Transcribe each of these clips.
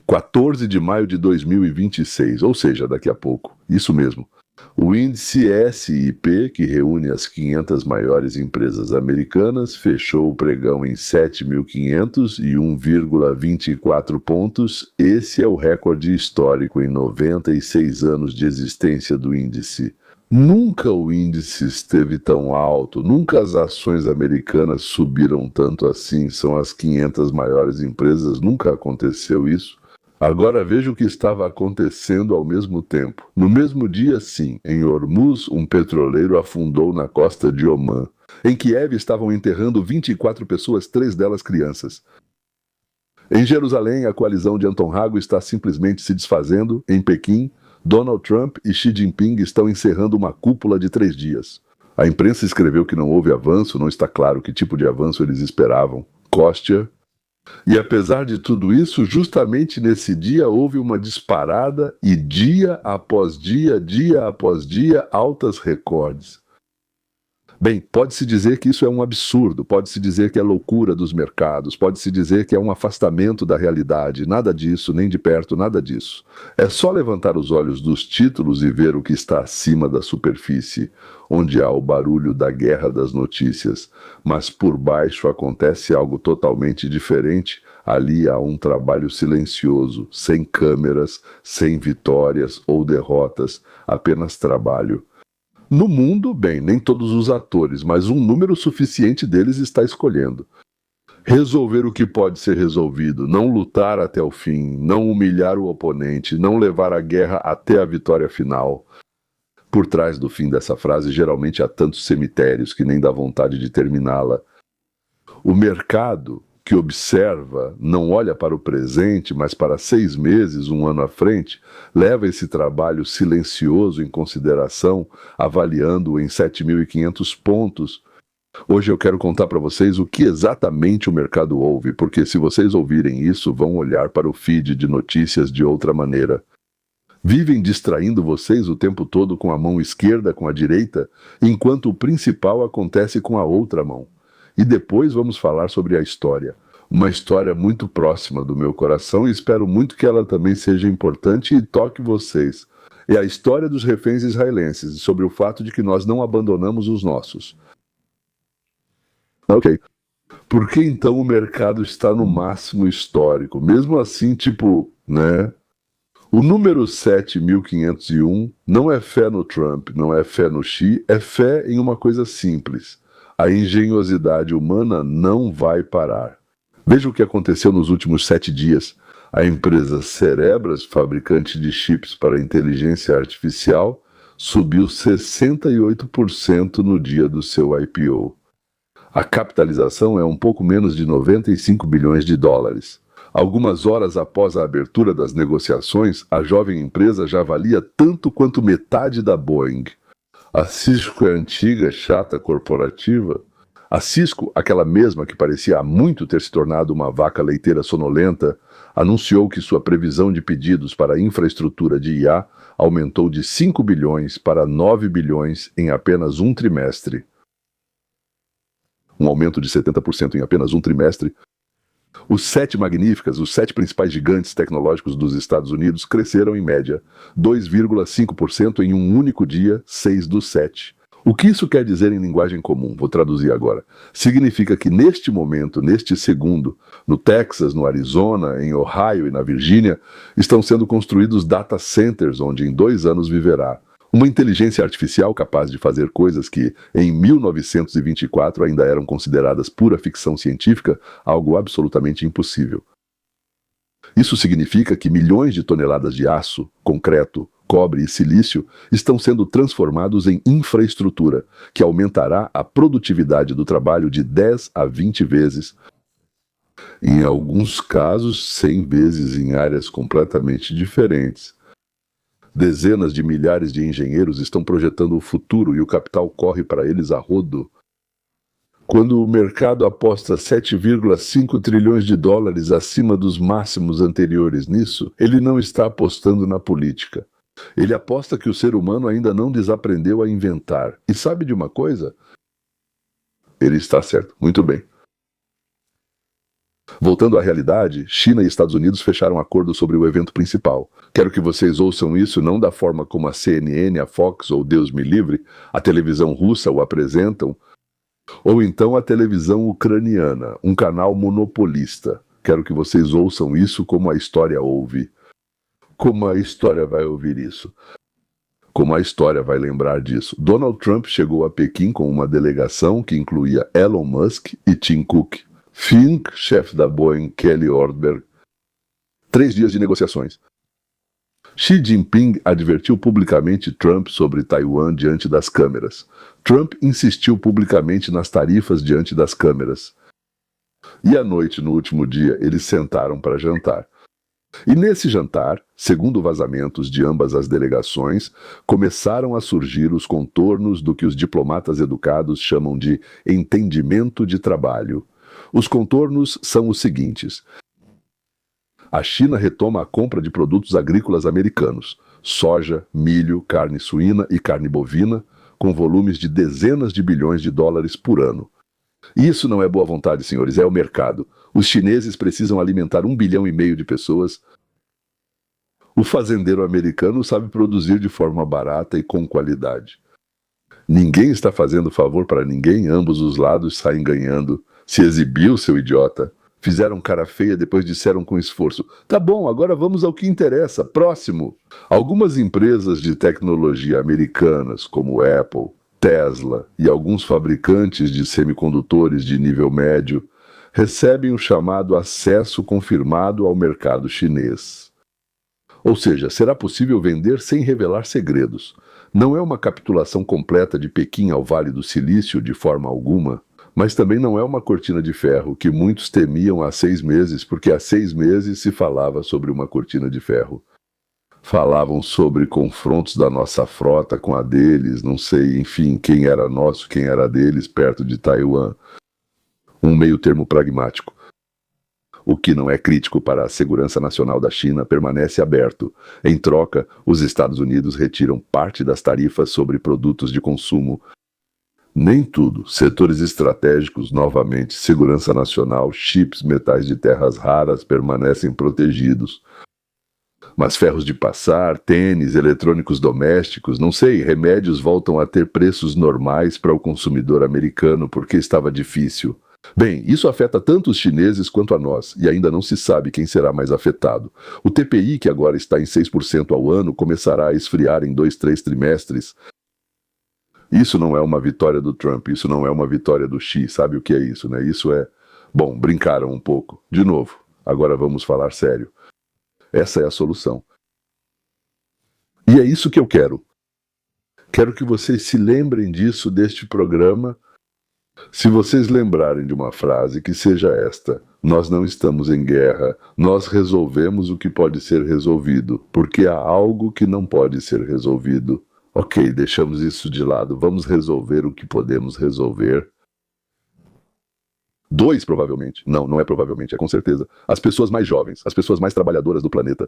14 de maio de 2026, ou seja, daqui a pouco. Isso mesmo. O índice S&P, que reúne as 500 maiores empresas americanas, fechou o pregão em 7.501,24 pontos. Esse é o recorde histórico em 96 anos de existência do índice. Nunca o índice esteve tão alto, nunca as ações americanas subiram tanto assim. São as 500 maiores empresas, nunca aconteceu isso. Agora veja o que estava acontecendo ao mesmo tempo. No mesmo dia, sim, em Hormuz, um petroleiro afundou na costa de Omã. Em Kiev estavam enterrando 24 pessoas, 3 delas crianças. Em Jerusalém, a coalizão de Netanyahu está simplesmente se desfazendo. Em Pequim, Donald Trump e Xi Jinping estão encerrando uma cúpula de 3 dias. A imprensa escreveu que não houve avanço, não está claro que tipo de avanço eles esperavam. Kostya. E apesar de tudo isso, justamente nesse dia houve uma disparada e dia após dia após dia, altas recordes. Bem, pode-se dizer que isso é um absurdo, pode-se dizer que é loucura dos mercados, pode-se dizer que é um afastamento da realidade, nada disso, nem de perto, nada disso. É só levantar os olhos dos títulos e ver o que está acima da superfície, onde há o barulho da guerra das notícias, mas por baixo acontece algo totalmente diferente. Ali há um trabalho silencioso, sem câmeras, sem vitórias ou derrotas, apenas trabalho. No mundo, bem, nem todos os atores, mas um número suficiente deles está escolhendo. Resolver o que pode ser resolvido, não lutar até o fim, não humilhar o oponente, não levar a guerra até a vitória final. Por trás do fim dessa frase, geralmente há tantos cemitérios que nem dá vontade de terminá-la. O mercado que observa, não olha para o presente, mas para 6 meses, 1 ano à frente, leva esse trabalho silencioso em consideração, avaliando-o em 7.500 pontos. Hoje eu quero contar para vocês o que exatamente o mercado ouve, porque se vocês ouvirem isso, vão olhar para o feed de notícias de outra maneira. Vivem distraindo vocês o tempo todo com a mão esquerda, com a direita, enquanto o principal acontece com a outra mão. E depois vamos falar sobre a história. Uma história muito próxima do meu coração e espero muito que ela também seja importante e toque vocês. É a história dos reféns israelenses e sobre o fato de que nós não abandonamos os nossos. Ok. Por que então o mercado está no máximo histórico? Mesmo assim, né? O número 7.501 não é fé no Trump, não é fé no Xi, é fé em uma coisa simples. A engenhosidade humana não vai parar. Veja o que aconteceu nos últimos 7 dias. A empresa Cerebras, fabricante de chips para inteligência artificial, subiu 68% no dia do seu IPO. A capitalização é um pouco menos de 95 bilhões de dólares. Algumas horas após a abertura das negociações, a jovem empresa já valia tanto quanto metade da Boeing. A Cisco é antiga, chata, corporativa. A Cisco, aquela mesma que parecia há muito ter se tornado uma vaca leiteira sonolenta, anunciou que sua previsão de pedidos para a infraestrutura de IA aumentou de 5 bilhões para 9 bilhões em apenas um trimestre. Um aumento de 70% em apenas um trimestre. Os 7 magníficas, os 7 principais gigantes tecnológicos dos Estados Unidos cresceram em média 2,5% em um único dia, 6 dos 7. O que isso quer dizer em linguagem comum? Vou traduzir agora. Significa que neste momento, neste segundo, no Texas, no Arizona, em Ohio e na Virgínia, estão sendo construídos data centers onde em 2 anos viverá uma inteligência artificial capaz de fazer coisas que, em 1924, ainda eram consideradas pura ficção científica, algo absolutamente impossível. Isso significa que milhões de toneladas de aço, concreto, cobre e silício estão sendo transformados em infraestrutura, que aumentará a produtividade do trabalho de 10 a 20 vezes, em alguns casos 100 vezes em áreas completamente diferentes. Dezenas de milhares de engenheiros estão projetando o futuro e o capital corre para eles a rodo. Quando o mercado aposta 7,5 trilhões de dólares acima dos máximos anteriores nisso, ele não está apostando na política. Ele aposta que o ser humano ainda não desaprendeu a inventar. E sabe de uma coisa? Ele está certo. Muito bem. Voltando à realidade, China e Estados Unidos fecharam acordo sobre o evento principal. Quero que vocês ouçam isso não da forma como a CNN, a Fox ou Deus me livre, a televisão russa o apresentam, ou então a televisão ucraniana, um canal monopolista. Quero que vocês ouçam isso como a história ouve. Como a história vai ouvir isso? Como a história vai lembrar disso? Donald Trump chegou a Pequim com uma delegação que incluía Elon Musk e Tim Cook, Fink, chefe da Boeing, Kelly Ortberg. 3 dias de negociações. Xi Jinping advertiu publicamente Trump sobre Taiwan diante das câmeras. Trump insistiu publicamente nas tarifas diante das câmeras. E à noite, no último dia, eles sentaram para jantar. E nesse jantar, segundo vazamentos de ambas as delegações, começaram a surgir os contornos do que os diplomatas educados chamam de entendimento de trabalho. Os contornos são os seguintes: a China retoma a compra de produtos agrícolas americanos, soja, milho, carne suína e carne bovina, com volumes de dezenas de bilhões de dólares por ano. Isso não é boa vontade, senhores, é o mercado. Os chineses precisam alimentar 1,5 bilhão de pessoas. O fazendeiro americano sabe produzir de forma barata e com qualidade. Ninguém está fazendo favor para ninguém, ambos os lados saem ganhando. Se exibiu, seu idiota. Fizeram cara feia, depois disseram com esforço: tá bom, agora vamos ao que interessa, próximo. Algumas empresas de tecnologia americanas, como Apple, Tesla e alguns fabricantes de semicondutores de nível médio, recebem o chamado acesso confirmado ao mercado chinês. Ou seja, será possível vender sem revelar segredos. Não é uma capitulação completa de Pequim ao Vale do Silício de forma alguma, mas também não é uma cortina de ferro que muitos temiam há 6 meses, porque há 6 meses se falava sobre uma cortina de ferro. Falavam sobre confrontos da nossa frota com a deles, não sei, enfim, quem era nosso, quem era deles, perto de Taiwan. Um meio termo pragmático. O que não é crítico para a segurança nacional da China permanece aberto. Em troca, os Estados Unidos retiram parte das tarifas sobre produtos de consumo. Nem tudo. Setores estratégicos, novamente, segurança nacional, chips, metais de terras raras permanecem protegidos. Mas ferros de passar, tênis, eletrônicos domésticos, não sei, remédios voltam a ter preços normais para o consumidor americano porque estava difícil. Bem, isso afeta tanto os chineses quanto a nós, e ainda não se sabe quem será mais afetado. O TPI, que agora está em 6% ao ano, começará a esfriar em 2, 3 trimestres. Isso não é uma vitória do Trump, isso não é uma vitória do Xi, sabe o que é isso, né? Isso é... Bom, brincaram um pouco. De novo, agora vamos falar sério. Essa é a solução. E é isso que eu quero. Quero que vocês se lembrem disso deste programa. Se vocês lembrarem de uma frase, que seja esta: nós não estamos em guerra, nós resolvemos o que pode ser resolvido, porque há algo que não pode ser resolvido. Ok, deixamos isso de lado, vamos resolver o que podemos resolver. 2, provavelmente. Não, não é provavelmente, é com certeza. As pessoas mais jovens, as pessoas mais trabalhadoras do planeta.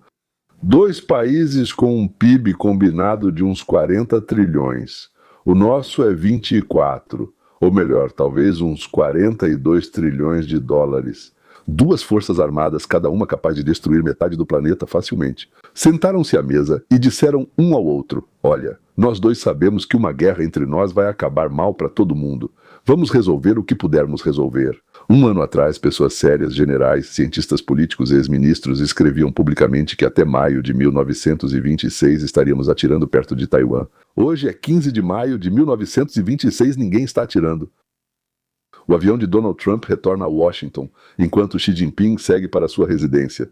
2 países com um PIB combinado de uns 40 trilhões. O nosso é 24. Ou melhor, talvez uns 42 trilhões de dólares. 2 forças armadas, cada uma capaz de destruir metade do planeta facilmente. Sentaram-se à mesa e disseram um ao outro: olha, nós 2 sabemos que uma guerra entre nós vai acabar mal para todo mundo. Vamos resolver o que pudermos resolver. 1 ano atrás, pessoas sérias, generais, cientistas políticos e ex-ministros escreviam publicamente que até maio de 1926 estaríamos atirando perto de Taiwan. Hoje é 15 de maio de 1926, ninguém está atirando. O avião de Donald Trump retorna a Washington, enquanto Xi Jinping segue para sua residência.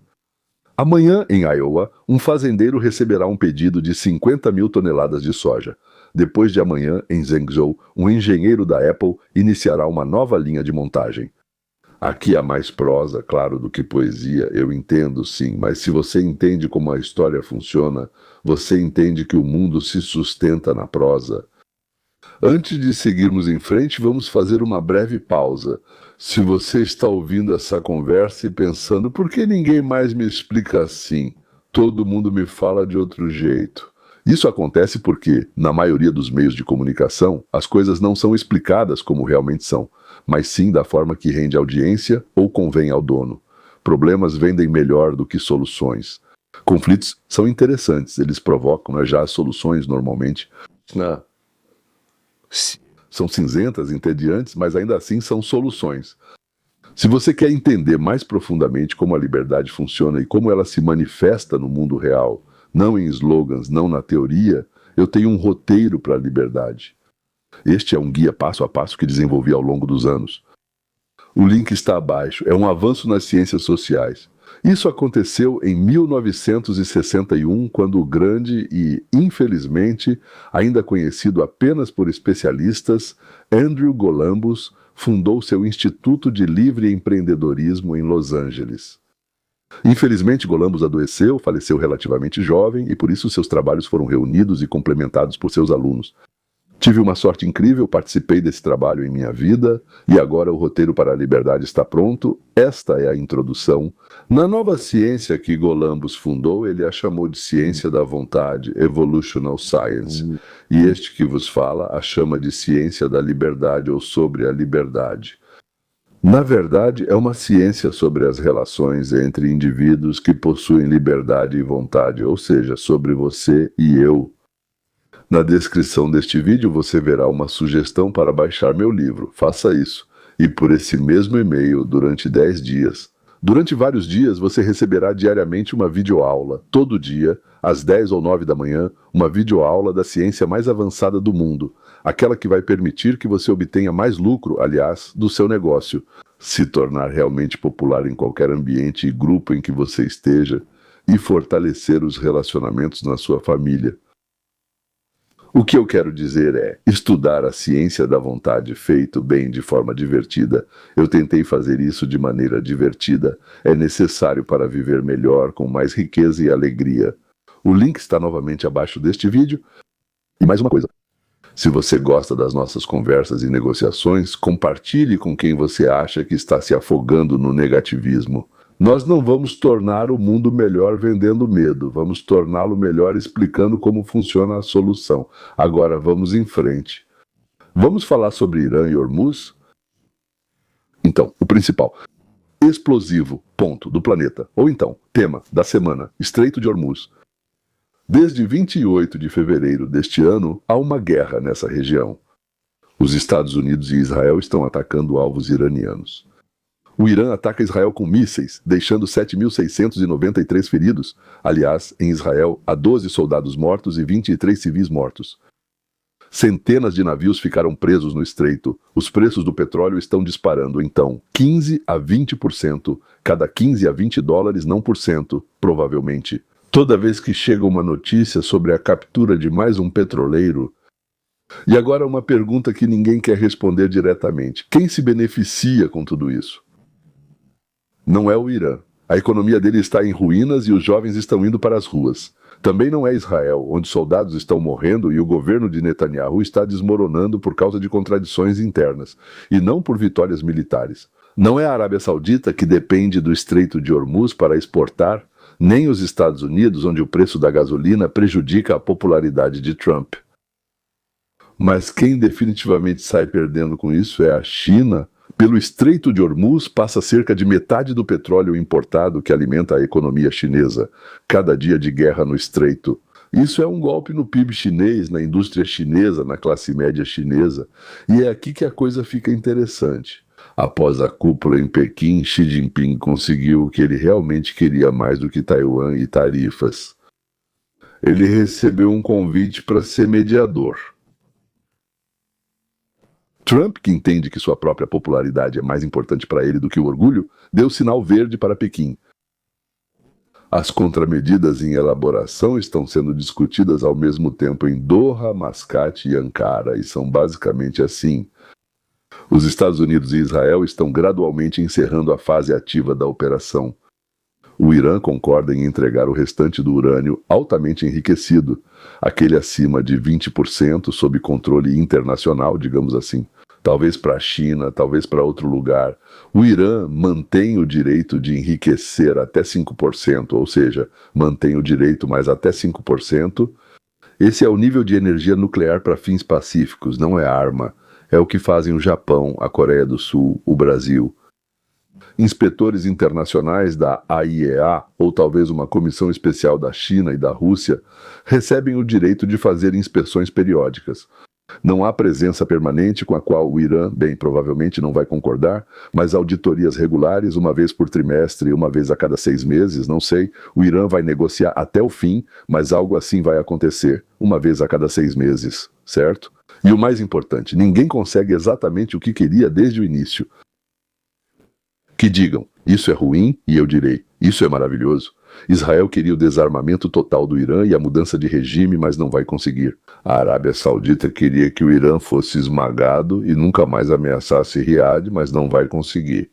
Amanhã, em Iowa, um fazendeiro receberá um pedido de 50 mil toneladas de soja. Depois de amanhã, em Zhengzhou, um engenheiro da Apple iniciará uma nova linha de montagem. Aqui há mais prosa, claro, do que poesia, eu entendo sim, mas se você entende como a história funciona, você entende que o mundo se sustenta na prosa. Antes de seguirmos em frente, vamos fazer uma breve pausa. Se você está ouvindo essa conversa e pensando: por que ninguém mais me explica assim? Todo mundo me fala de outro jeito. Isso acontece porque, na maioria dos meios de comunicação, as coisas não são explicadas como realmente são, mas sim da forma que rende audiência ou convém ao dono. Problemas vendem melhor do que soluções. Conflitos são interessantes, eles provocam, já as soluções normalmente são cinzentas, entediantes, mas ainda assim são soluções. Se você quer entender mais profundamente como a liberdade funciona e como ela se manifesta no mundo real, não em slogans, não na teoria, eu tenho um roteiro para a liberdade. Este é um guia passo a passo que desenvolvi ao longo dos anos. O link está abaixo, é um avanço nas ciências sociais. Isso aconteceu em 1961, quando o grande e, infelizmente, ainda conhecido apenas por especialistas, Andrew Columbus fundou seu Instituto de Livre Empreendedorismo em Los Angeles. Infelizmente, Columbus adoeceu, faleceu relativamente jovem e por isso seus trabalhos foram reunidos e complementados por seus alunos. Tive uma sorte incrível, participei desse trabalho em minha vida e agora o roteiro para a liberdade está pronto. Esta é a introdução. Na nova ciência que Columbus fundou, ele a chamou de ciência da vontade, Evolutional Science. E este que vos fala a chama de ciência da liberdade ou sobre a liberdade. Na verdade, é uma ciência sobre as relações entre indivíduos que possuem liberdade e vontade, ou seja, sobre você e eu. Na descrição deste vídeo você verá uma sugestão para baixar meu livro. Faça isso. E por esse mesmo e-mail, durante 10 dias. Durante vários dias você receberá diariamente uma videoaula. Todo dia, às 10 ou 9 da manhã, uma videoaula da ciência mais avançada do mundo. Aquela que vai permitir que você obtenha mais lucro, aliás, do seu negócio. Se tornar realmente popular em qualquer ambiente e grupo em que você esteja. E fortalecer os relacionamentos na sua família. O que eu quero dizer é, estudar a ciência da vontade feito bem de forma divertida. Eu tentei fazer isso de maneira divertida. É necessário para viver melhor, com mais riqueza e alegria. O link está novamente abaixo deste vídeo. E mais uma coisa. Se você gosta das nossas conversas e negociações, compartilhe com quem você acha que está se afogando no negativismo. Nós não vamos tornar o mundo melhor vendendo medo, vamos torná-lo melhor explicando como funciona a solução. Agora vamos em frente. Vamos falar sobre Irã e Hormuz? Então, o principal. Explosivo, ponto, do planeta. Ou então, tema da semana, Estreito de Hormuz. Desde 28 de fevereiro deste ano, há uma guerra nessa região. Os Estados Unidos e Israel estão atacando alvos iranianos. O Irã ataca Israel com mísseis, deixando 7.693 feridos. Aliás, em Israel, há 12 soldados mortos e 23 civis mortos. Centenas de navios ficaram presos no estreito. Os preços do petróleo estão disparando, então, 15 a 20%, cada 15 a 20 dólares, não por cento, provavelmente. Toda vez que chega uma notícia sobre a captura de mais um petroleiro. E agora uma pergunta que ninguém quer responder diretamente. Quem se beneficia com tudo isso? Não é o Irã. A economia dele está em ruínas e os jovens estão indo para as ruas. Também não é Israel, onde soldados estão morrendo e o governo de Netanyahu está desmoronando por causa de contradições internas, e não por vitórias militares. Não é a Arábia Saudita, que depende do Estreito de Hormuz para exportar, nem os Estados Unidos, onde o preço da gasolina prejudica a popularidade de Trump. Mas quem definitivamente sai perdendo com isso é a China. Pelo Estreito de Hormuz passa cerca de metade do petróleo importado que alimenta a economia chinesa. Cada dia de guerra no Estreito. Isso é um golpe no PIB chinês, na indústria chinesa, na classe média chinesa. E é aqui que a coisa fica interessante. Após a cúpula em Pequim, Xi Jinping conseguiu o que ele realmente queria mais do que Taiwan e tarifas. Ele recebeu um convite para ser mediador. Trump, que entende que sua própria popularidade é mais importante para ele do que o orgulho, deu sinal verde para Pequim. As contramedidas em elaboração estão sendo discutidas ao mesmo tempo em Doha, Mascate e Ankara, e são basicamente assim. Os Estados Unidos e Israel estão gradualmente encerrando a fase ativa da operação. O Irã concorda em entregar o restante do urânio altamente enriquecido, aquele acima de 20% sob controle internacional, digamos assim. Talvez para a China, talvez para outro lugar. O Irã mantém o direito de enriquecer até 5%, ou seja, mantém o direito, mas até 5%, Esse é o nível de energia nuclear para fins pacíficos, não é arma. É o que fazem o Japão, a Coreia do Sul, o Brasil. Inspetores internacionais da AIEA, ou talvez uma comissão especial da China e da Rússia, recebem o direito de fazer inspeções periódicas. Não há presença permanente com a qual o Irã, bem, provavelmente não vai concordar, mas auditorias regulares, uma vez por trimestre, uma vez a cada 6 meses, não sei. O Irã vai negociar até o fim, mas algo assim vai acontecer, uma vez a cada 6 meses, certo? E o mais importante, ninguém consegue exatamente o que queria desde o início. Que digam, isso é ruim, e eu direi, isso é maravilhoso. Israel queria o desarmamento total do Irã e a mudança de regime, mas não vai conseguir. A Arábia Saudita queria que o Irã fosse esmagado e nunca mais ameaçasse Riad, mas não vai conseguir.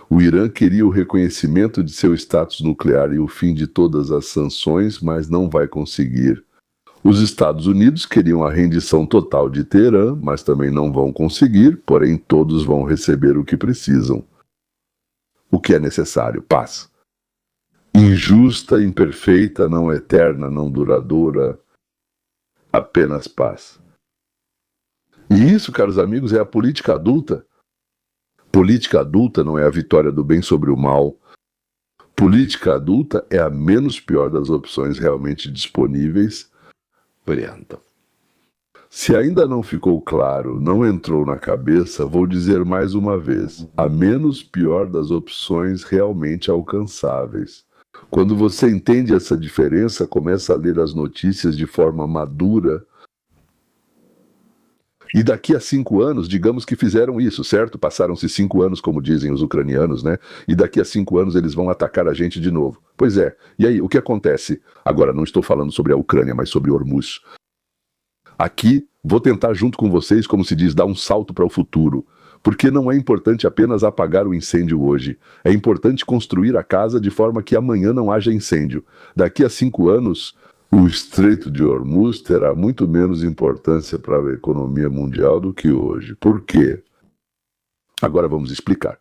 O Irã queria o reconhecimento de seu status nuclear e o fim de todas as sanções, mas não vai conseguir. Os Estados Unidos queriam a rendição total de Teherã, mas também não vão conseguir, porém todos vão receber o que precisam. O que é necessário? Paz. Injusta, imperfeita, não eterna, não duradoura, apenas paz. E isso, caros amigos, é a política adulta. Política adulta não é a vitória do bem sobre o mal. Política adulta é a menos pior das opções realmente disponíveis. Se ainda não ficou claro, não entrou na cabeça, vou dizer mais uma vez, a menos pior das opções realmente alcançáveis. Quando você entende essa diferença, começa a ler as notícias de forma madura. E daqui a 5 anos, digamos que fizeram isso, certo? Passaram-se 5 anos, como dizem os ucranianos, né? E daqui a 5 anos eles vão atacar a gente de novo. Pois é. E aí, o que acontece? Agora, não estou falando sobre a Ucrânia, mas sobre Hormuz. Aqui, vou tentar junto com vocês, como se diz, dar um salto para o futuro. Porque não é importante apenas apagar o incêndio hoje. É importante construir a casa de forma que amanhã não haja incêndio. Daqui a 5 anos, o Estreito de Hormuz terá muito menos importância para a economia mundial do que hoje. Por quê? Agora vamos explicar.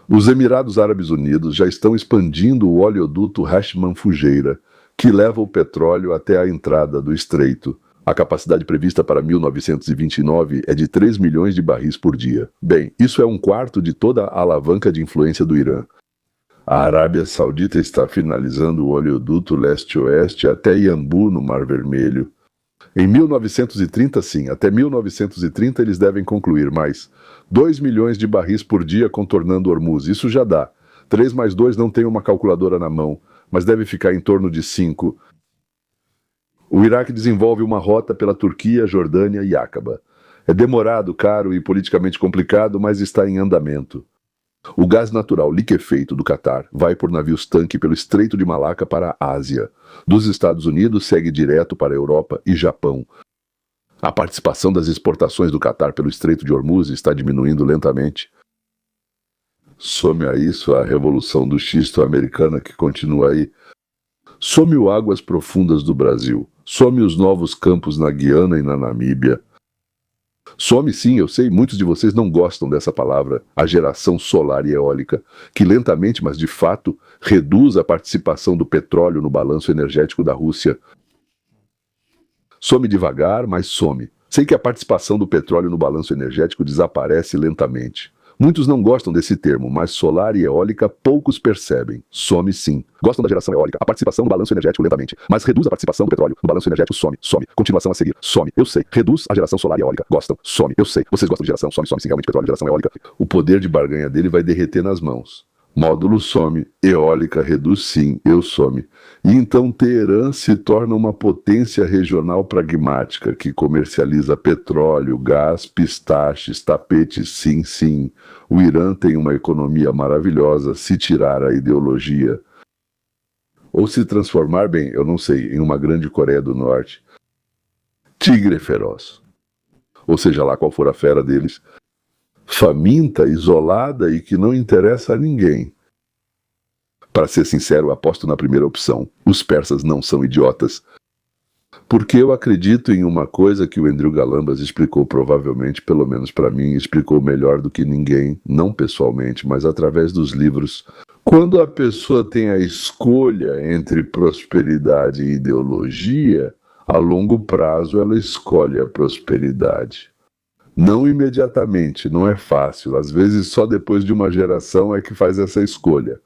Os Emirados Árabes Unidos já estão expandindo o oleoduto Hashman Fujairah, que leva o petróleo até a entrada do estreito. A capacidade prevista para 1929 é de 3 milhões de barris por dia. Bem, isso é 1/4 de toda a alavanca de influência do Irã. A Arábia Saudita está finalizando o oleoduto leste-oeste até Iambu, no Mar Vermelho. Em 1930, sim, até 1930 eles devem concluir, mais 2 milhões de barris por dia contornando Hormuz. Isso já dá. 3 mais 2 não tem uma calculadora na mão, mas deve ficar em torno de 5. O Iraque desenvolve uma rota pela Turquia, Jordânia e Aqaba. É demorado, caro e politicamente complicado, mas está em andamento. O gás natural liquefeito do Catar vai por navios-tanque pelo Estreito de Malaca para a Ásia. Dos Estados Unidos segue direto para a Europa e Japão. A participação das exportações do Catar pelo Estreito de Hormuz está diminuindo lentamente. Some a isso a revolução do xisto americana que continua aí. Some o águas profundas do Brasil. Some os novos campos na Guiana e na Namíbia. Some sim, eu sei, muitos de vocês não gostam dessa palavra, a geração solar e eólica, que lentamente, mas de fato, reduz a participação do petróleo no balanço energético da Rússia. Some devagar, mas some. Sei que a participação do petróleo no balanço energético desaparece lentamente. Muitos não gostam desse termo, mas solar e eólica poucos percebem. Some sim. Gostam da geração eólica, a participação no balanço energético lentamente, mas reduz a participação do petróleo no balanço energético, some, some. Continuação a seguir, some. Eu sei. Reduz a geração solar e eólica. Gostam, some. Eu sei. Vocês gostam de geração, some, some sim, realmente petróleo, geração eólica. O poder de barganha dele vai derreter nas mãos. Módulo some, eólica reduz sim, eu some. E então Teherã se torna uma potência regional pragmática que comercializa petróleo, gás, pistaches, tapetes, sim, sim. O Irã tem uma economia maravilhosa se tirar a ideologia. Ou se transformar, bem, eu não sei, em uma grande Coreia do Norte. Tigre feroz. Ou seja lá qual for a fera deles. Faminta, isolada e que não interessa a ninguém. Para ser sincero, aposto na primeira opção. Os persas não são idiotas. Porque eu acredito em uma coisa que o Andrew Galambas explicou provavelmente, pelo menos para mim, explicou melhor do que ninguém, não pessoalmente, mas através dos livros. Quando a pessoa tem a escolha entre prosperidade e ideologia, A longo prazo, ela escolhe a prosperidade. Não imediatamente, não é fácil. Às vezes, só depois de uma geração é que faz essa escolha.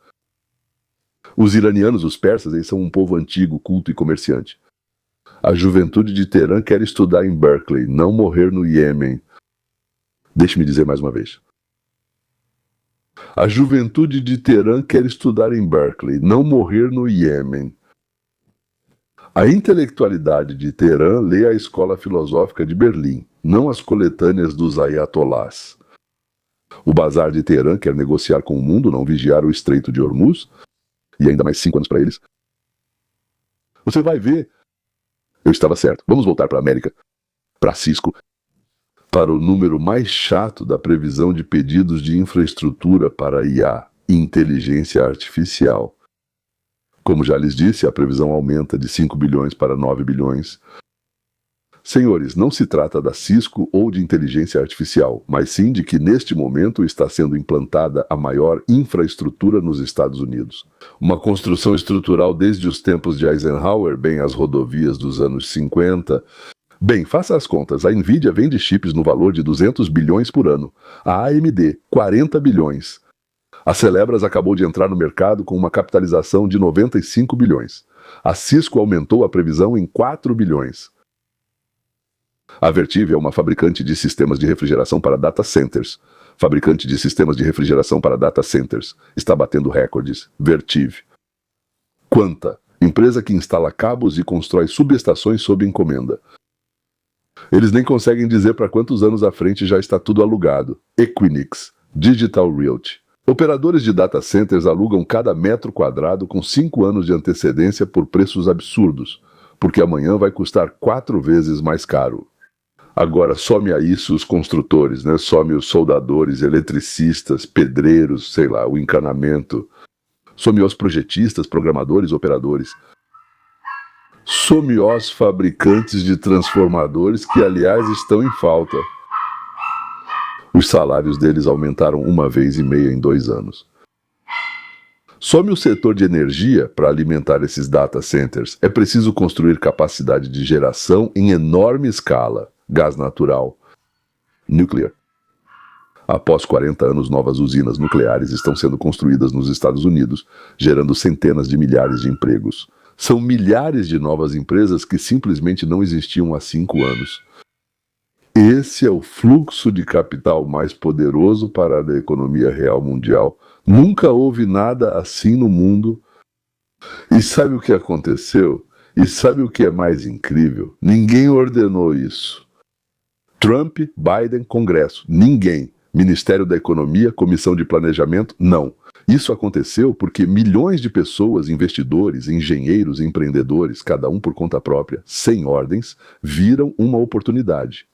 Os iranianos, os persas, eles são um povo antigo, culto e comerciante. A juventude de Teherã quer estudar em Berkeley, não morrer no Iêmen. Deixe-me dizer mais uma vez. A juventude de Teherã quer estudar em Berkeley, não morrer no Iêmen. A intelectualidade de Teherã lê a escola filosófica de Berlim, não as coletâneas dos ayatolás. O bazar de Teherã quer negociar com o mundo, não vigiar o Estreito de Hormuz, e ainda mais 5 anos para eles. Você vai ver. Eu estava certo. Vamos voltar para a América, para Cisco, para o número mais chato da previsão de pedidos de infraestrutura para IA, inteligência artificial. Como já lhes disse, a previsão aumenta de 5 bilhões para 9 bilhões. Senhores, não se trata da Cisco ou de inteligência artificial, mas sim de que neste momento está sendo implantada a maior infraestrutura nos Estados Unidos. Uma construção estrutural desde os tempos de Eisenhower, bem as rodovias dos anos 50. Bem, faça as contas, a Nvidia vende chips no valor de 200 bilhões por ano, a AMD 40 bilhões. A Celebras acabou de entrar no mercado com uma capitalização de 95 bilhões. A Cisco aumentou a previsão em 4 bilhões. A Vertiv é uma fabricante de sistemas de refrigeração para data centers. Fabricante de sistemas de refrigeração para data centers. Está batendo recordes. Vertiv. Quanta, empresa que instala cabos e constrói subestações sob encomenda. Eles nem conseguem dizer para quantos anos à frente já está tudo alugado. Equinix. Digital Realty. Operadores de data centers alugam cada metro quadrado com 5 anos de antecedência por preços absurdos, porque amanhã vai custar 4 vezes mais caro. Agora, some a isso os construtores, né? Some os soldadores, eletricistas, pedreiros, sei lá, o encanamento. Some os projetistas, programadores, operadores. Some os fabricantes de transformadores, que aliás estão em falta. Os salários deles aumentaram 1,5 vezes em 2 anos. Some o setor de energia para alimentar esses data centers. É preciso construir capacidade de geração em enorme escala. Gás natural. Nuclear. Após 40 anos, novas usinas nucleares estão sendo construídas nos Estados Unidos, gerando centenas de milhares de empregos. São milhares de novas empresas que simplesmente não existiam há 5 anos. Esse é o fluxo de capital mais poderoso para a economia real mundial. Nunca houve nada assim no mundo. E sabe o que aconteceu? E sabe o que é mais incrível? Ninguém ordenou isso. Trump, Biden, Congresso. Ninguém. Ministério da Economia, Comissão de Planejamento, não. Isso aconteceu porque milhões de pessoas, investidores, engenheiros, empreendedores, cada um por conta própria, sem ordens, viram uma oportunidade.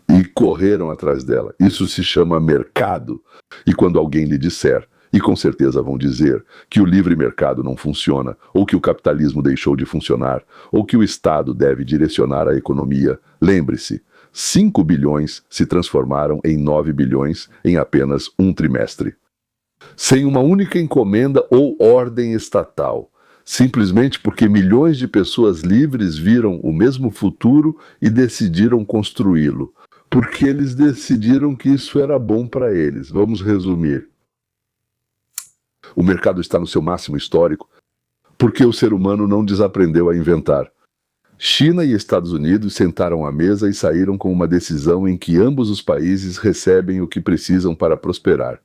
E correram atrás dela. Isso se chama mercado. E quando alguém lhe disser, e com certeza vão dizer, que o livre mercado não funciona, ou que o capitalismo deixou de funcionar, ou que o Estado deve direcionar a economia, lembre-se, 5 bilhões se transformaram em 9 bilhões em apenas um trimestre. Sem uma única encomenda ou ordem estatal. Simplesmente porque milhões de pessoas livres viram o mesmo futuro e decidiram construí-lo. Porque eles decidiram que isso era bom para eles. Vamos resumir. O mercado está no seu máximo histórico porque o ser humano não desaprendeu a inventar. China e Estados Unidos sentaram à mesa e saíram com uma decisão em que ambos os países recebem o que precisam para prosperar.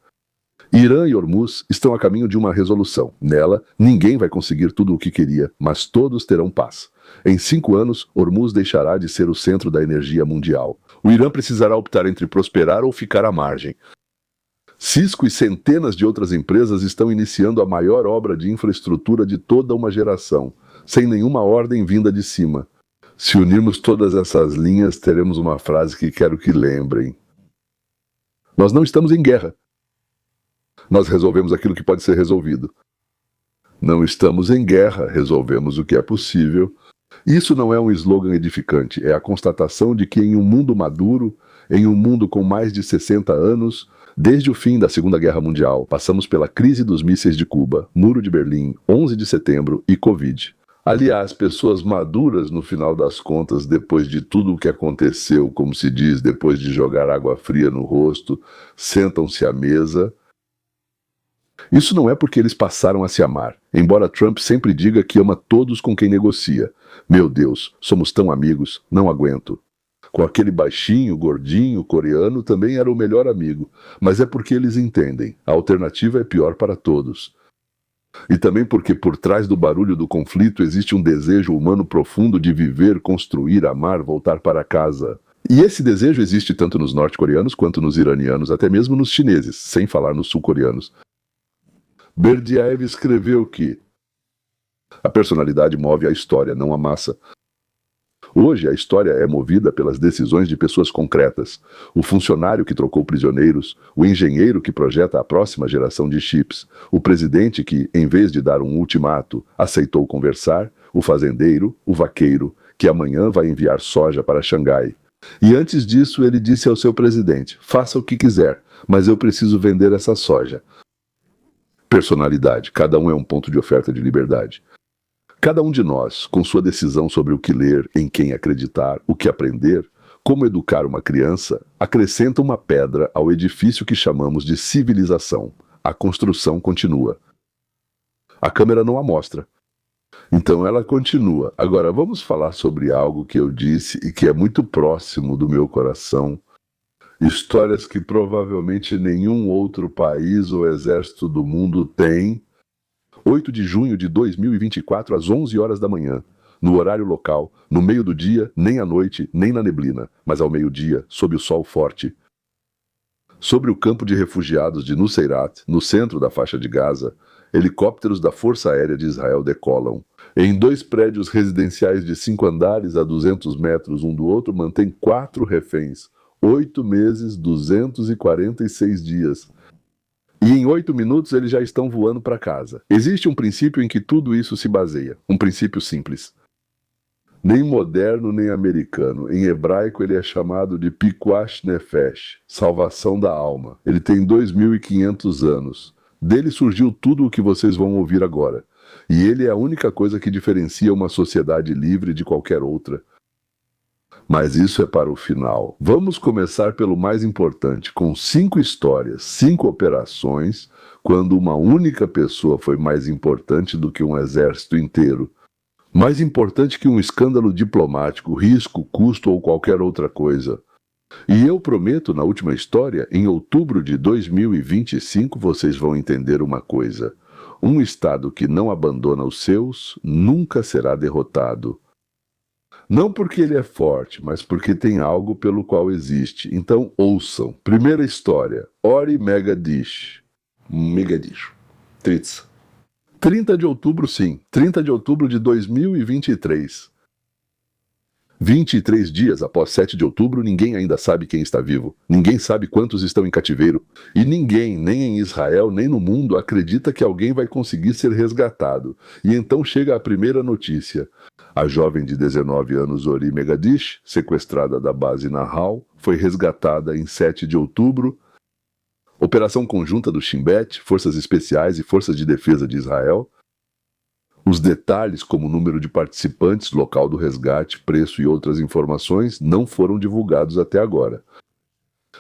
Irã e Hormuz estão a caminho de uma resolução. Nela, ninguém vai conseguir tudo o que queria, mas todos terão paz. Em 5 anos, Hormuz deixará de ser o centro da energia mundial. O Irã precisará optar entre prosperar ou ficar à margem. Cisco e centenas de outras empresas estão iniciando a maior obra de infraestrutura de toda uma geração, sem nenhuma ordem vinda de cima. Se unirmos todas essas linhas, teremos uma frase que quero que lembrem. Nós não estamos em guerra. Nós resolvemos aquilo que pode ser resolvido. Não estamos em guerra, resolvemos o que é possível. Isso não é um slogan edificante, é a constatação de que em um mundo maduro, em um mundo com mais de 60 anos, desde o fim da Segunda Guerra Mundial, passamos pela crise dos mísseis de Cuba, Muro de Berlim, 11 de setembro e Covid. Aliás, pessoas maduras, no final das contas, depois de tudo o que aconteceu, como se diz, depois de jogar água fria no rosto, sentam-se à mesa. Isso não é porque eles passaram a se amar, embora Trump sempre diga que ama todos com quem negocia. Meu Deus, somos tão amigos, não aguento. Com aquele baixinho, gordinho, coreano, também era o melhor amigo, mas é porque eles entendem, a alternativa é pior para todos. E também porque por trás do barulho do conflito existe um desejo humano profundo de viver, construir, amar, voltar para casa. E esse desejo existe tanto nos norte-coreanos quanto nos iranianos, até mesmo nos chineses, sem falar nos sul-coreanos. Berdyaev escreveu que a personalidade move a história, não a massa. Hoje, a história é movida pelas decisões de pessoas concretas. O funcionário que trocou prisioneiros, o engenheiro que projeta a próxima geração de chips, o presidente que, em vez de dar um ultimato, aceitou conversar, o fazendeiro, o vaqueiro, que amanhã vai enviar soja para Xangai. E antes disso, ele disse ao seu presidente: faça o que quiser, mas eu preciso vender essa soja. Personalidade. Cada um é um ponto de oferta de liberdade. Cada um de nós, com sua decisão sobre o que ler, em quem acreditar, o que aprender, como educar uma criança, acrescenta uma pedra ao edifício que chamamos de civilização. A construção continua. A câmera não a mostra. Então ela continua. Agora vamos falar sobre algo que eu disse e que é muito próximo do meu coração. Histórias que provavelmente nenhum outro país ou exército do mundo tem. 8 de junho de 2024, às 11 horas da manhã, no horário local, no meio do dia, nem à noite, nem na neblina, mas ao meio-dia, sob o sol forte. Sobre o campo de refugiados de Nuseirat, no centro da faixa de Gaza, helicópteros da Força Aérea de Israel decolam. Em 2 prédios residenciais de 5 andares a 200 metros um do outro, mantém 4 reféns. 8 meses, 246 dias. E em 8 minutos eles já estão voando para casa. Existe um princípio em que tudo isso se baseia. Um princípio simples. Nem moderno, nem americano. Em hebraico ele é chamado de Pikuach Nefesh, salvação da alma. Ele tem 2.500 anos. Dele surgiu tudo o que vocês vão ouvir agora. E ele é a única coisa que diferencia uma sociedade livre de qualquer outra. Mas isso é para o final. Vamos começar pelo mais importante, com 5 histórias, 5 operações, quando uma única pessoa foi mais importante do que um exército inteiro. Mais importante que um escândalo diplomático, risco, custo ou qualquer outra coisa. E eu prometo, na última história, em outubro de 2025, vocês vão entender uma coisa. Um Estado que não abandona os seus nunca será derrotado. Não porque ele é forte, mas porque tem algo pelo qual existe. Então ouçam. Primeira história. Ori Megadish. Megadish. Tritz. 30 de outubro, sim. 30 de outubro de 2023. 23 dias após 7 de outubro, ninguém ainda sabe quem está vivo. Ninguém sabe quantos estão em cativeiro. E ninguém, nem em Israel, nem no mundo, acredita que alguém vai conseguir ser resgatado. E então chega a primeira notícia. A jovem de 19 anos, Ori Megadish, sequestrada da base Nahal, foi resgatada em 7 de outubro. Operação conjunta do Shin Bet, Forças Especiais e Forças de Defesa de Israel. Os detalhes, como o número de participantes, local do resgate, preço e outras informações, não foram divulgados até agora.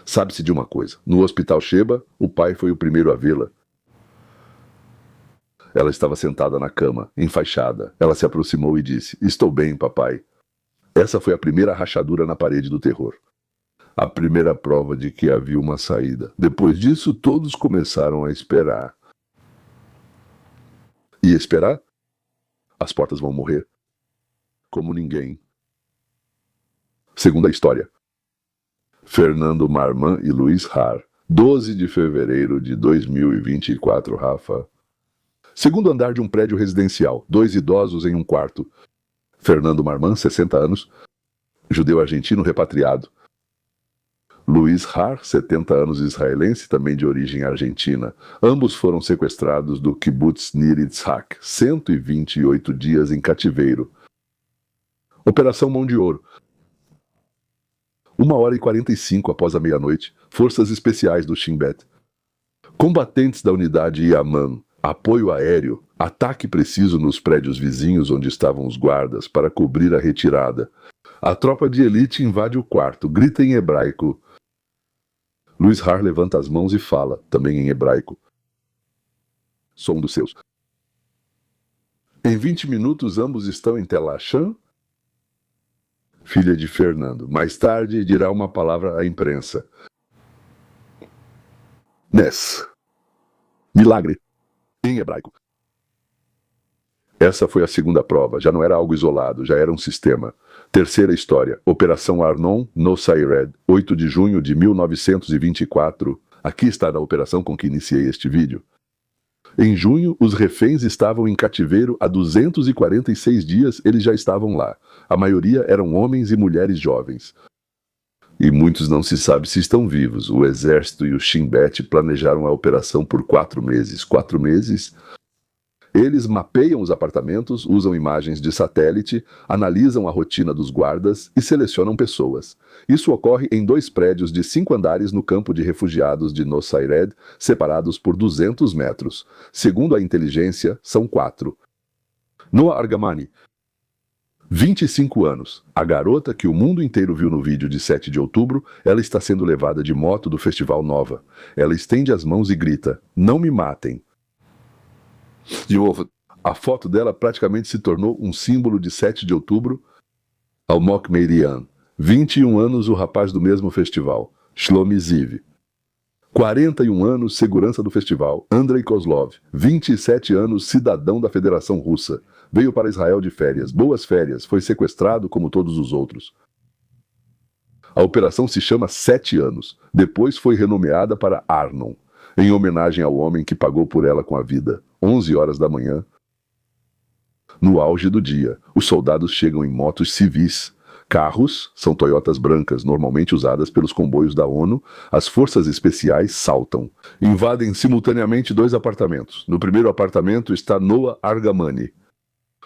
Sabe-se de uma coisa: no Hospital Sheba, o pai foi o primeiro a vê-la. Ela estava sentada na cama, enfaixada. Ela se aproximou e disse: "Estou bem, papai." Essa foi a primeira rachadura na parede do terror. A primeira prova de que havia uma saída. Depois disso, todos começaram a esperar. E esperar? As portas vão morrer. Como ninguém. Segunda história. Fernando Marman e Luiz Har. 12 de fevereiro de 2024, Rafa. Segundo andar de um prédio residencial. 2 idosos em um quarto. Fernando Marman, 60 anos. Judeu argentino repatriado. Luiz Har, 70 anos, israelense, também de origem argentina. Ambos foram sequestrados do Kibbutz Nir Yitzhak, 128 dias em cativeiro. Operação Mão de Ouro. 1h45 após a meia-noite, forças especiais do Shin Bet. Combatentes da unidade Yaman, apoio aéreo, Ataque preciso nos prédios vizinhos onde estavam os guardas para cobrir a retirada. A tropa de elite invade o quarto, grita em hebraico. Louis Har levanta as mãos e fala, também em hebraico. Sou um dos seus. Em 20 minutos ambos estão em Tel Hassan, filha de Fernando. Mais tarde dirá uma palavra à imprensa. Nes. Milagre. Em hebraico. Essa foi a segunda prova. Já não era algo isolado, já era um sistema. Terceira história. Operação Arnon no Sayred, 8 de junho de 1924. Aqui está a operação com que iniciei este vídeo. Em junho, os reféns estavam em cativeiro há 246 dias, eles já estavam lá. A maioria eram homens e mulheres jovens. E muitos não se sabe se estão vivos. O exército e o Shin Bet planejaram a operação por 4 meses. 4 meses... Eles mapeiam os apartamentos, usam imagens de satélite, analisam a rotina dos guardas e selecionam pessoas. Isso ocorre em 2 prédios de 5 andares no campo de refugiados de Nosaired, separados por 200 metros. Segundo a inteligência, são 4. Noa Argamani, 25 anos. A garota que o mundo inteiro viu no vídeo de 7 de outubro, ela está sendo levada de moto do Festival Nova. Ela estende as mãos e grita, não me matem. De novo, a foto dela praticamente se tornou um símbolo de 7 de outubro. Almok Meirian, 21 anos, o rapaz do mesmo festival. Shlomi Ziv, 41 anos, segurança do festival. Andrei Kozlov, 27 anos, cidadão da Federação Russa. Veio para Israel de férias, boas férias, foi sequestrado como todos os outros. A operação se chama 7 anos. Depois foi renomeada para Arnon, em homenagem ao homem que pagou por ela com a vida. 11 horas da manhã. No auge do dia, os soldados chegam em motos civis. Carros são Toyotas brancas, normalmente usadas pelos comboios da ONU. As forças especiais saltam. Invadem simultaneamente 2 apartamentos. No primeiro apartamento está Noa Argamani.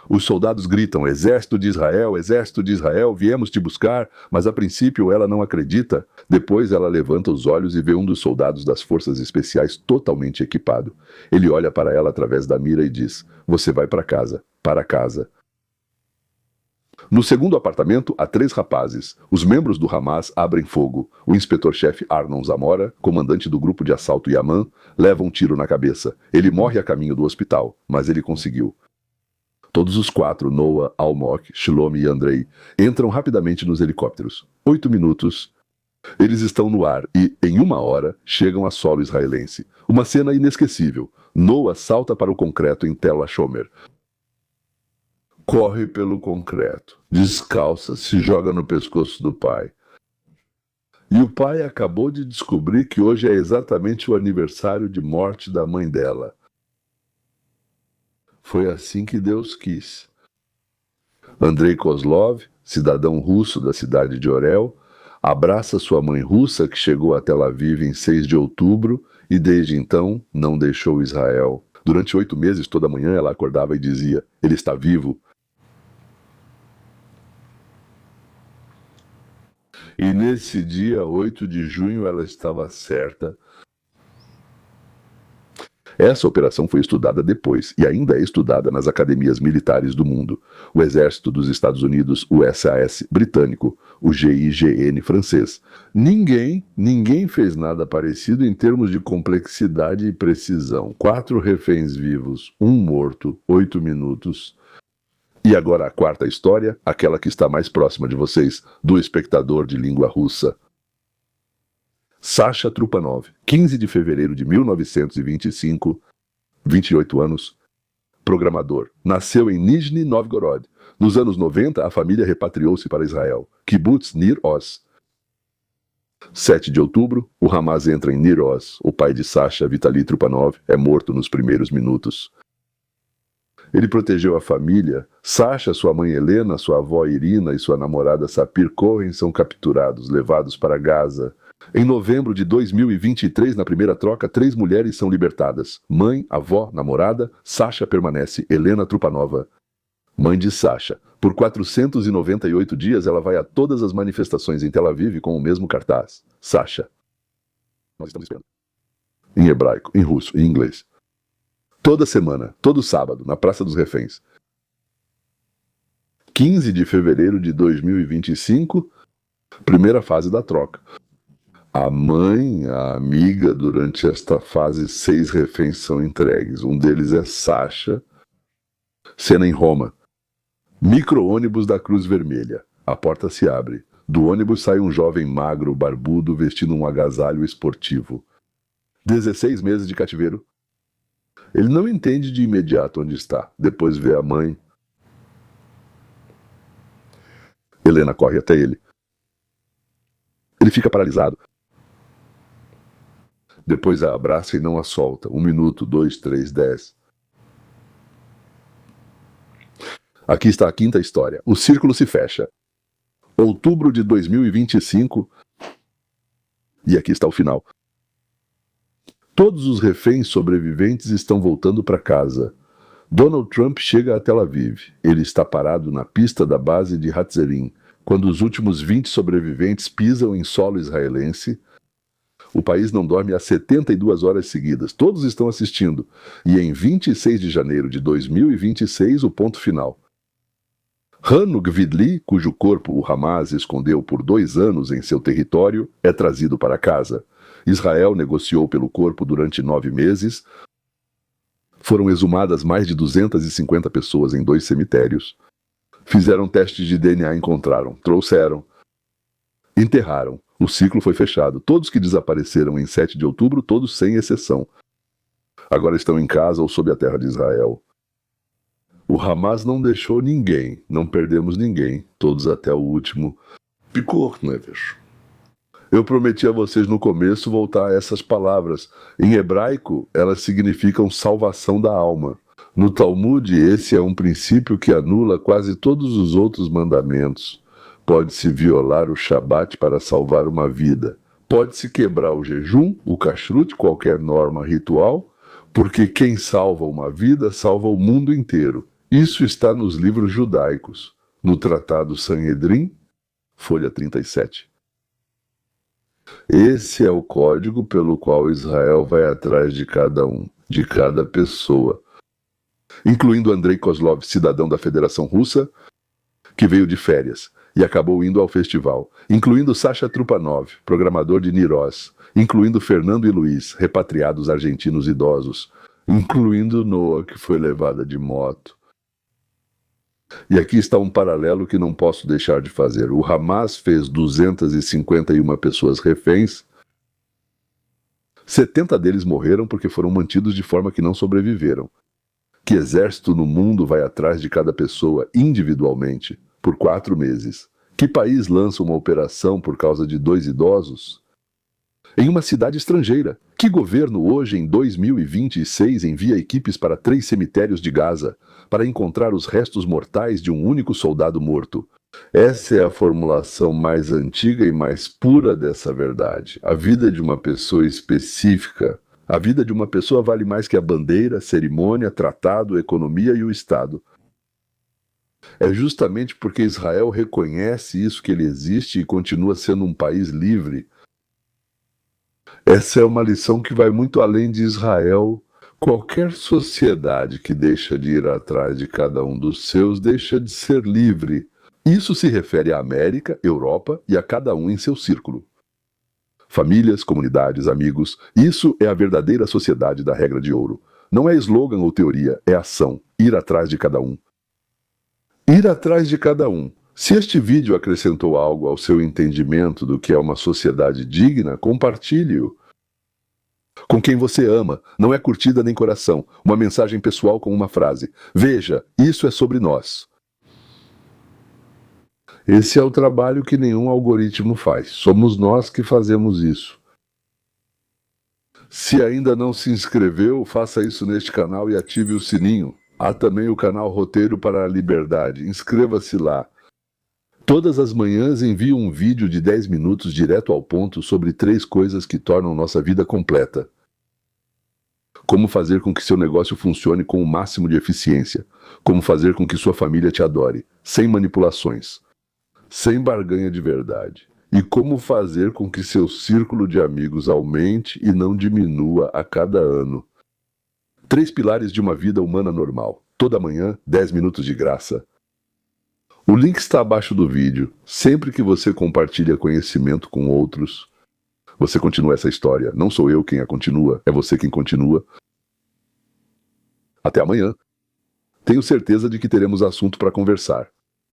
Os soldados gritam, exército de Israel, viemos te buscar, mas a princípio ela não acredita. Depois ela levanta os olhos e vê um dos soldados das forças especiais totalmente equipado. Ele olha para ela através da mira e diz, você vai para casa, para casa. No segundo apartamento, há 3 rapazes. Os membros do Hamas abrem fogo. O inspetor-chefe Arnon Zamora, comandante do grupo de assalto Yaman, leva um tiro na cabeça. Ele morre a caminho do hospital, mas ele conseguiu. Todos os 4, Noa, Almok, Shlomi e Andrei, entram rapidamente nos helicópteros. 8 minutos, eles estão no ar e, em 1 hora, chegam a solo israelense. Uma cena inesquecível. Noa salta para o concreto em Tel Hashomer. Corre pelo concreto, descalça, se joga no pescoço do pai. E o pai acabou de descobrir que hoje é exatamente o aniversário de morte da mãe dela. Foi assim que Deus quis. Andrei Kozlov, cidadão russo da cidade de Orel, abraça sua mãe russa que chegou a Tel Aviv em 6 de outubro e desde então não deixou Israel. Durante 8 meses, toda manhã ela acordava e dizia, ele está vivo. E nesse dia, 8 de junho, ela estava certa. Essa operação foi estudada depois e ainda é estudada nas academias militares do mundo. O Exército dos Estados Unidos, o SAS britânico, o GIGN francês. Ninguém fez nada parecido em termos de complexidade e precisão. 4 reféns vivos, 1 morto, 8 minutos. E agora a 4ª história, aquela que está mais próxima de vocês, do espectador de língua russa. Sasha Trupanov, 15 de fevereiro de 1925, 28 anos, programador. Nasceu em Nizhny Novgorod. Nos anos 90, a família repatriou-se para Israel. Kibbutz Nir Oz. 7 de outubro, o Hamas entra em Nir Oz. O pai de Sasha, Vitali Trupanov, é morto nos primeiros minutos. Ele protegeu a família. Sasha, sua mãe Helena, sua avó Irina e sua namorada Sapir Cohen são capturados, levados para Gaza. Em novembro de 2023, na primeira troca, 3 mulheres são libertadas. Mãe, avó, namorada, Sasha permanece, Helena Trupanova, mãe de Sasha. Por 498 dias, ela vai a todas as manifestações em Tel Aviv com o mesmo cartaz. Sasha. Nós estamos esperando. Em hebraico, em russo, em inglês. Toda semana, todo sábado, na Praça dos Reféns. 15 de fevereiro de 2025, primeira fase da troca. A mãe, a amiga, durante esta fase, 6 reféns são entregues. Um deles é Sasha. Cena em Roma. Micro-ônibus da Cruz Vermelha. A porta se abre. Do ônibus sai um jovem magro, barbudo, vestindo um agasalho esportivo. 16 meses de cativeiro. Ele não entende de imediato onde está. Depois vê a mãe. Helena corre até ele. Ele fica paralisado. Depois a abraça e não a solta. 1 minuto, 2, 3, 10. Aqui está a quinta história. O círculo se fecha. Outubro de 2025. E aqui está o final. Todos os reféns sobreviventes estão voltando para casa. Donald Trump chega a Tel Aviv. Ele está parado na pista da base de Hatzerim. Quando os últimos 20 sobreviventes pisam em solo israelense, o país não dorme há 72 horas seguidas. Todos estão assistindo. E em 26 de janeiro de 2026, o ponto final. Hanu Gvidli, cujo corpo o Hamas escondeu por 2 anos em seu território, é trazido para casa. Israel negociou pelo corpo durante 9 meses. Foram exumadas mais de 250 pessoas em 2 cemitérios. Fizeram testes de DNA, encontraram, trouxeram, enterraram. O ciclo foi fechado. Todos que desapareceram em 7 de outubro, todos sem exceção, agora estão em casa ou sob a terra de Israel. O Hamas não deixou ninguém, não perdemos ninguém, todos até o último. Picor Nefesh. Eu prometi a vocês no começo voltar a essas palavras. Em hebraico, elas significam salvação da alma. No Talmud, esse é um princípio que anula quase todos os outros mandamentos. Pode-se violar o Shabat para salvar uma vida. Pode-se quebrar o jejum, o kashrut, qualquer norma ritual, porque quem salva uma vida salva o mundo inteiro. Isso está nos livros judaicos. No Tratado Sanhedrin, folha 37. Esse é o código pelo qual Israel vai atrás de cada um, de cada pessoa. Incluindo Andrei Kozlov, cidadão da Federação Russa, que veio de férias e acabou indo ao festival. Incluindo Sasha Trupanov, programador de Niroz. Incluindo Fernando e Luiz, repatriados argentinos idosos. Incluindo Noah, que foi levada de moto. E aqui está um paralelo que não posso deixar de fazer. O Hamas fez 251 pessoas reféns. 70 deles morreram porque foram mantidos de forma que não sobreviveram. Que exército no mundo vai atrás de cada pessoa individualmente por 4 meses? Que país lança uma operação por causa de 2 idosos? Em uma cidade estrangeira. Que governo hoje, em 2026, envia equipes para 3 cemitérios de Gaza para encontrar os restos mortais de um único soldado morto? Essa é a formulação mais antiga e mais pura dessa verdade. A vida de uma pessoa específica. A vida de uma pessoa vale mais que a bandeira, cerimônia, tratado, economia e o Estado. É justamente porque Israel reconhece isso que ele existe e continua sendo um país livre. Essa é uma lição que vai muito além de Israel. Qualquer sociedade que deixa de ir atrás de cada um dos seus deixa de ser livre. Isso se refere à América, Europa e a cada um em seu círculo. Famílias, comunidades, amigos, isso é a verdadeira sociedade da regra de ouro. Não é slogan ou teoria, é ação, ir atrás de cada um. Ir atrás de cada um. Se este vídeo acrescentou algo ao seu entendimento do que é uma sociedade digna, compartilhe-o com quem você ama. Não é curtida nem coração, uma mensagem pessoal com uma frase. Veja, isso é sobre nós. Esse é o trabalho que nenhum algoritmo faz. Somos nós que fazemos isso. Se ainda não se inscreveu, faça isso neste canal e ative o sininho. Há também o canal Roteiro para a Liberdade. Inscreva-se lá. Todas as manhãs envio um vídeo de 10 minutos direto ao ponto sobre 3 coisas que tornam nossa vida completa. Como fazer com que seu negócio funcione com o máximo de eficiência. Como fazer com que sua família te adore, sem manipulações, sem barganha de verdade. E como fazer com que seu círculo de amigos aumente e não diminua a cada ano. 3 pilares de uma vida humana normal. Toda manhã, 10 minutos de graça. O link está abaixo do vídeo. Sempre que você compartilha conhecimento com outros, você continua essa história. Não sou eu quem a continua, é você quem continua. Até amanhã. Tenho certeza de que teremos assunto para conversar.